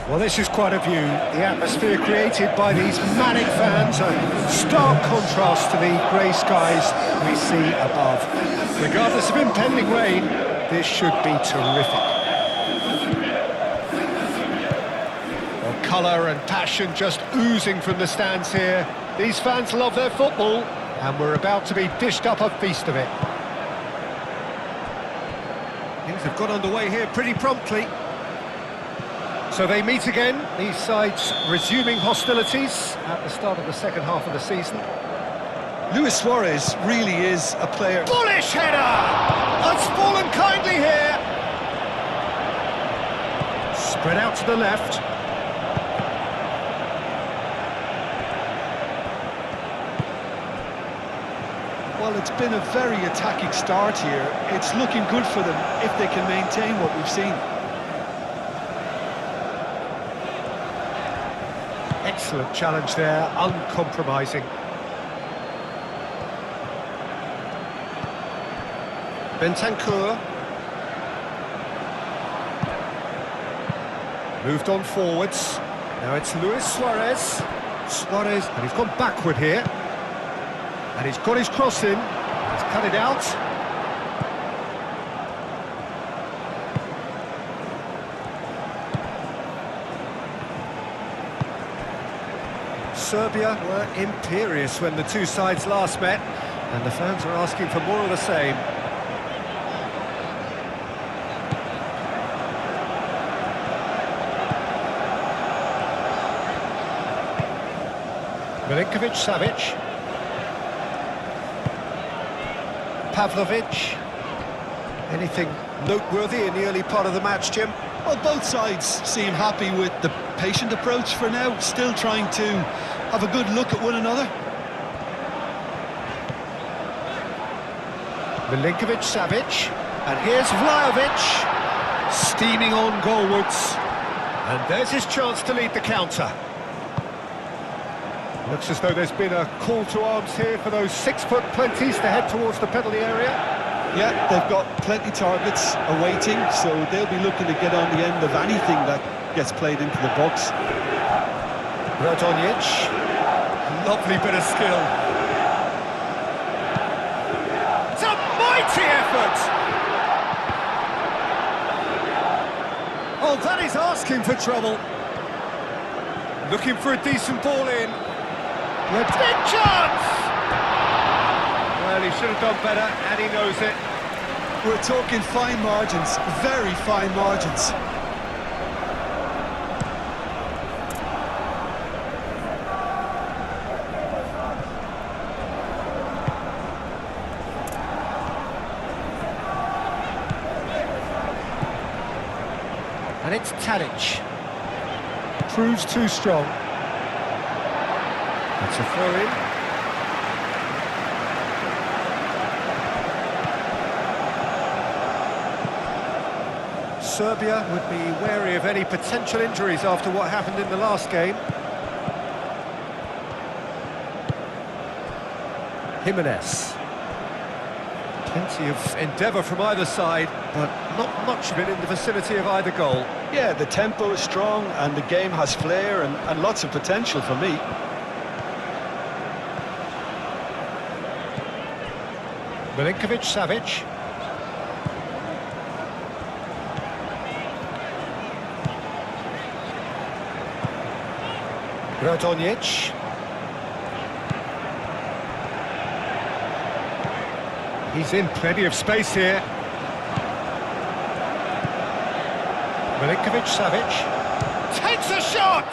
Well, this is quite a view. The atmosphere created by these manic fans, a stark contrast to the grey skies we see above. Regardless of impending rain, this should be terrific. Well, colour and passion just oozing from the stands here. These fans love their football, and we're about to be dished up a feast of it. Things have got underway here pretty promptly. So they meet again, these sides resuming hostilities at the start of the second half of the season. Luis Suarez really is a player. Bullish header! That's fallen kindly here. Spread out to the left. Well, it's been a very attacking start here. It's looking good for them if they can maintain what we've seen. Excellent challenge there, uncompromising. Bentancur. Moved on forwards. Now it's Luis Suarez. Suarez, and he's gone backward here. And he's got his cross in. He's cut it out. Serbia were imperious when the two sides last met, and the fans are asking for more of the same. Milinkovic-Savic. Pavlovic. Anything noteworthy in the early part of the match, Jim? Well, both sides seem happy with the patient approach for now, still trying to have a good look at one another. Milinkovic-Savic, and here's Vlahovic, steaming on goalwards, and there's his chance to lead the counter. Looks as though there's been a call to arms here for those 6-foot plenties to head towards the penalty area. Yeah, they've got plenty targets awaiting, so they'll be looking to get on the end of anything that gets played into the box. Radonjic, lovely bit of skill. It's a mighty effort! Oh, that is asking for trouble. Looking for a decent ball in. The big chance! Well, he should have done better, and he knows it. We're talking fine margins, very fine margins. And it's Tadic. Proves too strong. That's a throw-in. Serbia would be wary of any potential injuries after what happened in the last game. Jimenez. Plenty of endeavour from either side, but not much of it in the vicinity of either goal. Yeah, the tempo is strong and the game has flair and lots of potential for me. Milinkovic-Savic. Radonjic. He's in plenty of space here. Milinkovic-Savic takes a shot!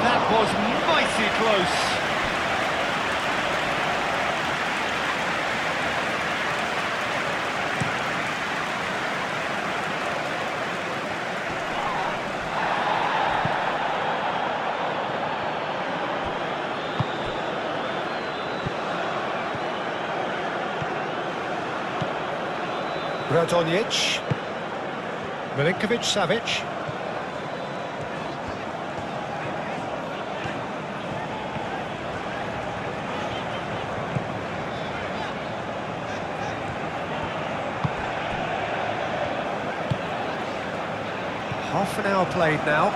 That was mighty close. Radonjic. Milinkovic-Savic. Half an hour played now.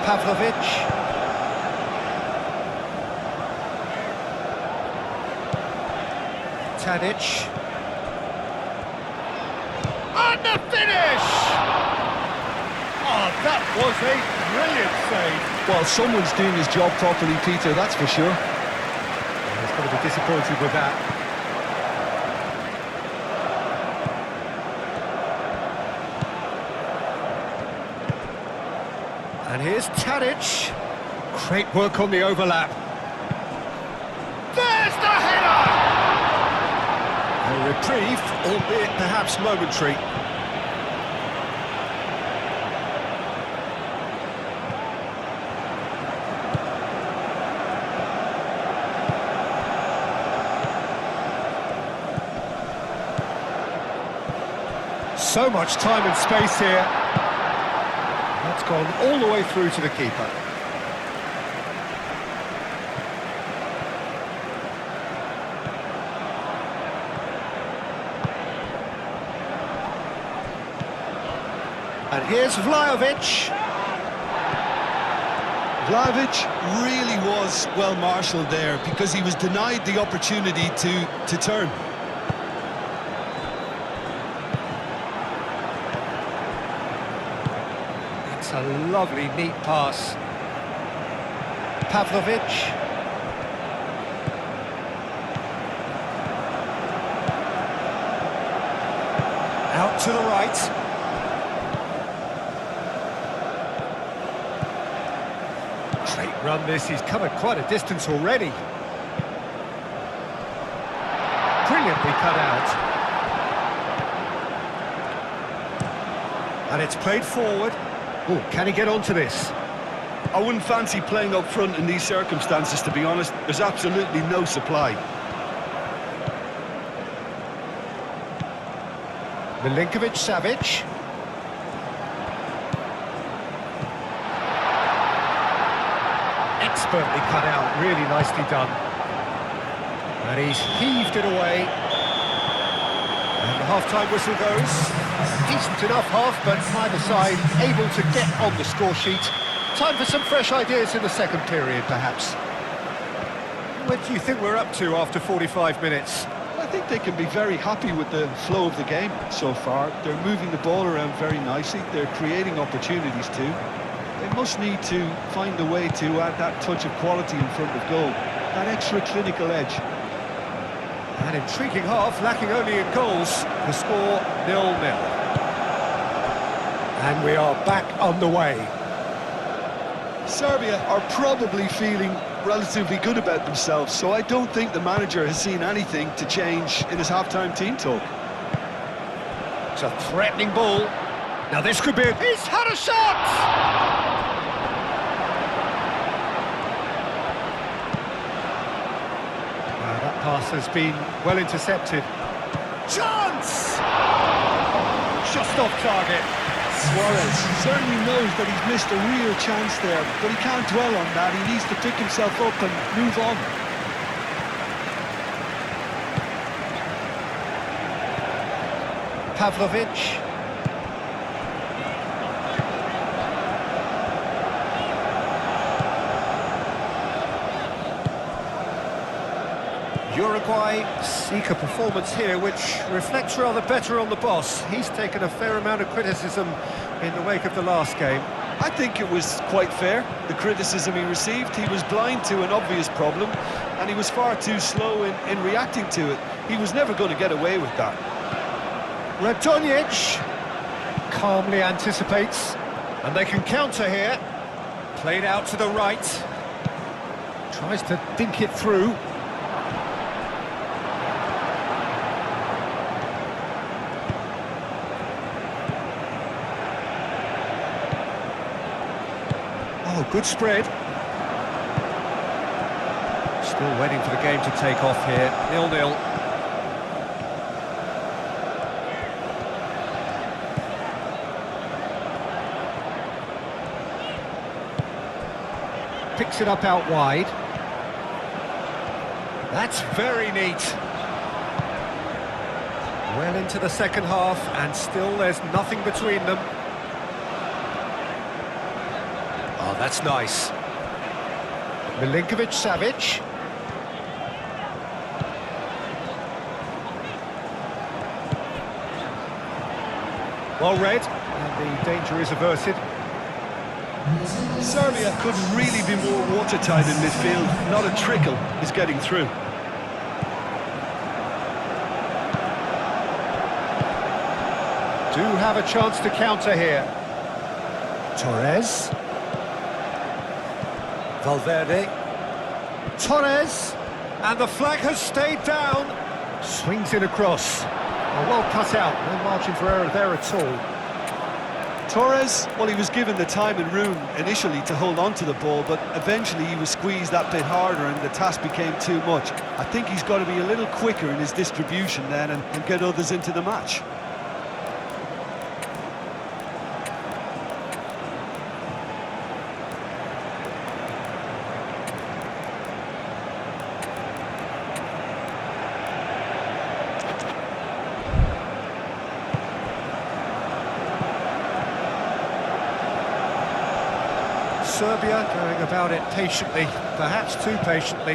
Pavlovic. Tadic. And the finish! Oh, that was a brilliant save. Well, someone's doing his job properly, Peter, that's for sure. He's going to be disappointed with that. And here's Tadic. Great work on the overlap. There's the header! A reprieve, albeit perhaps momentary. So much time and space here. That's gone all the way through to the keeper. And here's Vlahovic. Vlahovic really was well marshalled there because he was denied the opportunity to turn. It's a lovely, neat pass. Pavlovic. Out to the right. Great run this, he's covered quite a distance already. Brilliantly cut out. And it's played forward. Oh, can he get onto this? I wouldn't fancy playing up front in these circumstances, to be honest. There's absolutely no supply. Milinkovic-Savic. Expertly cut out, really nicely done. And he's heaved it away. And the half-time whistle goes. Decent enough half, but neither side able to get on the score sheet. Time for some fresh ideas in the second period, perhaps. What do you think we're up to after 45 minutes? I think they can be very happy with the flow of the game so far. They're moving the ball around very nicely. They're creating opportunities too. They must need to find a way to add that touch of quality in front of goal, that extra clinical edge. An intriguing half, lacking only in goals. The score 0-0. And we are back on the way. Serbia are probably feeling relatively good about themselves, so I don't think the manager has seen anything to change in his half-time team talk. It's a threatening ball. Now this could be it. He's had a shot! That pass has been well intercepted. Chance! Just off target. Suarez certainly knows that he's missed a real chance there, but he can't dwell on that. He needs to pick himself up and move on. Pavlovic. Uruguay seek a performance here which reflects rather better on the boss. He's taken a fair amount of criticism in the wake of the last game. I think it was quite fair, the criticism he received. He was blind to an obvious problem, and he was far too slow in reacting to it. He was never going to get away with that. Radonjic calmly anticipates, and they can counter here. Played out to the right. Tries to dink it through. Oh, good spread. Still waiting for the game to take off here. 0-0. Picks it up out wide. That's very neat. Well into the second half, and still there's nothing between them. Oh, that's nice. Milinkovic-Savic. Well read, and the danger is averted. Serbia couldn't really be more watertight in midfield. Not a trickle is getting through. Do have a chance to counter here. Torres. Valverde. Torres. And the flag has stayed down. Swings it across. Oh, well cut out. No margin for error there at all. Torres, well, he was given the time and room initially to hold on to the ball, but eventually he was squeezed that bit harder and the task became too much. I think he's got to be a little quicker in his distribution then and get others into the match. Serbia going about it patiently, perhaps too patiently.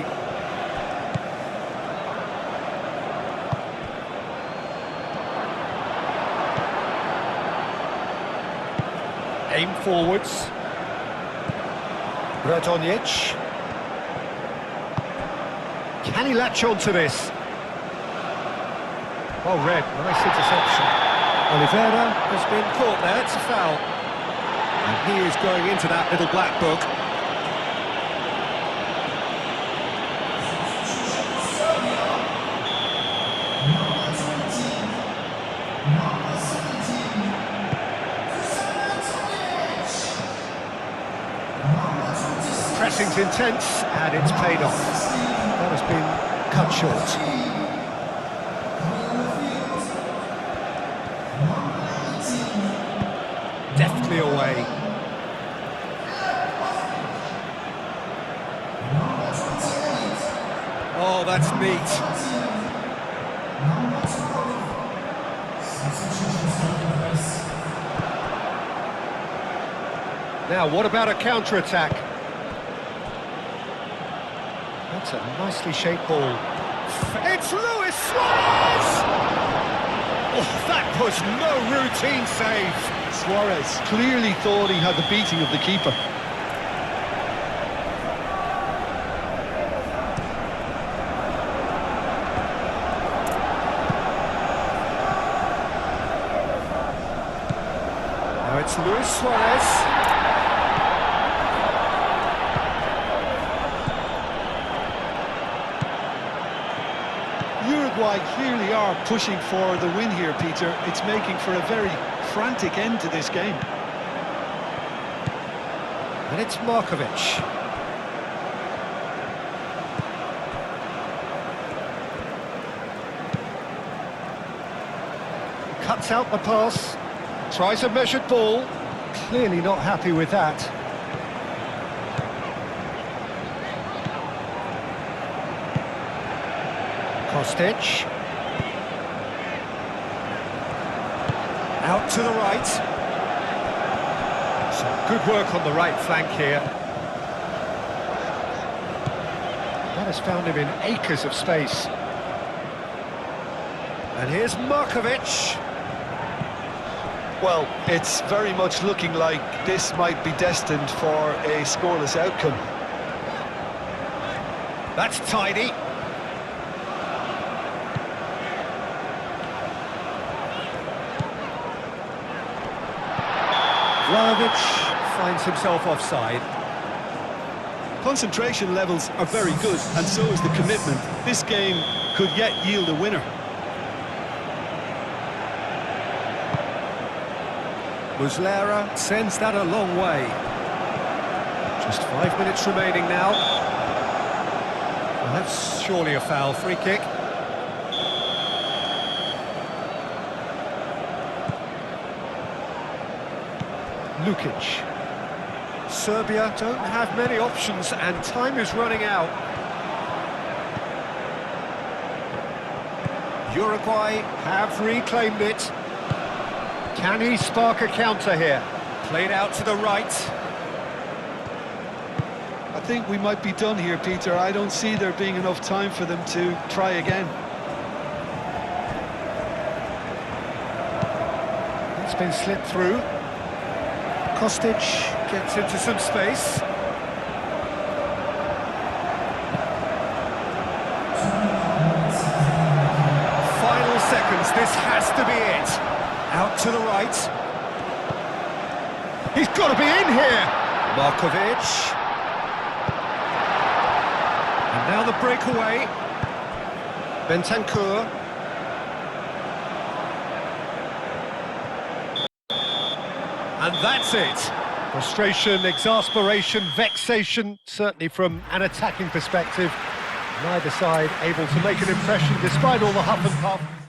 Aim forwards. Radonjic. Can he latch on to this? Well read, nice interception. Oliveira has been caught there, it's a foul. And he is going into that little black book. Pressing's intense, and it's paid off. That has been cut short. Deftly away. Oh, that's neat. Now, what about a counter-attack? That's a nicely shaped ball. It's Luis Suarez! Oh, that was no routine save. Suarez clearly thought he had the beating of the keeper. Now it's Luis Suarez. Uruguay clearly are pushing for the win here, Peter. It's making for a very frantic end to this game. And it's Markovic. Cuts out the pass. Tries a measured ball. Clearly not happy with that. Kostic. Out to the right. Some good work on the right flank here. That has found him in acres of space. And here's Markovic. Well, it's very much looking like this might be destined for a scoreless outcome. That's tidy. Vlahovic finds himself offside. Concentration levels are very good, and so is the commitment. This game could yet yield a winner. Muslera sends that a long way. Just 5 minutes remaining now. Well, that's surely a foul. Free kick. Lukic. Serbia don't have many options and time is running out. Uruguay have reclaimed it. Can he spark a counter here? Played out to the right. I think we might be done here, Peter. I don't see there being enough time for them to try again. It's been slipped through. Kostic gets into some space. Final seconds, this has to be it. Out to the right. He's got to be in here. Markovic. And now the breakaway. Bentancur. And that's it. Frustration, exasperation, vexation, certainly from an attacking perspective. Neither side able to make an impression despite all the huff and puff.